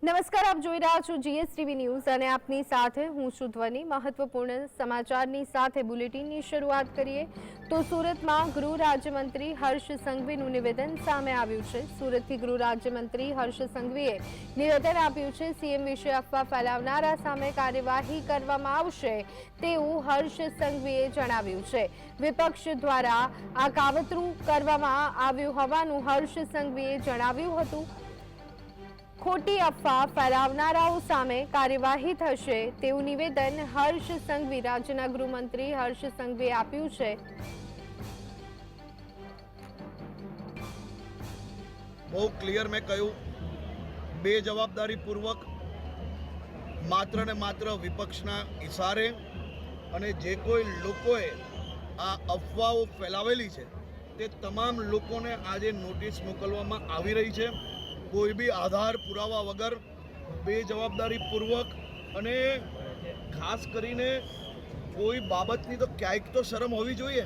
નમસ્કાર, આપ જોઈ રહ્યા છો જીએસટીવી ન્યૂઝ અને આપની સાથે હું છું ધ્વની। મહત્વપૂર્ણ સમાચારની સાથે બુલેટિનની શરૂઆત કરીએ તો સુરતમાં ગૃહ રાજ્યમંત્રી હર્ષ સંઘવીનું નિવેદન સામે આવ્યું છે। સુરતથી ગૃહ રાજ્યમંત્રી હર્ષ સંઘવીએ નિવેદન આપ્યું છે। સીએમ વિશે અફવા ફેલાવનારા સામે કાર્યવાહી કરવામાં આવશે તેવું હર્ષ સંઘવીએ જણાવ્યું છે। વિપક્ષ દ્વારા આ કાવતરું કરવામાં આવ્યું હોવાનું હર્ષ સંઘવીએ જણાવ્યું હતું। खोटी अफवा फैलावनाराओं सामे कार्यवाही थशे तेवुं निवेदन हर्ष संघवी राज्यना गृहमंत्री हर्ष संघवीए आप्युं छे। बहु क्लियर में कहूं बेजवाबदारीपूर्वक मात्र ने मात्र विपक्षना इशारे अने जे कोई लोकोए आ अफवाओ फैलावेली छे ते तमाम लोकोने आजे नोटिस मोकलवामां आवी रही छे। कोई भी आधार पुरावा वगर बेजवाबदारीपूर्वक अने खास करीने कोई बाबतनी तो क्यांक तो शरम होवी जोईए।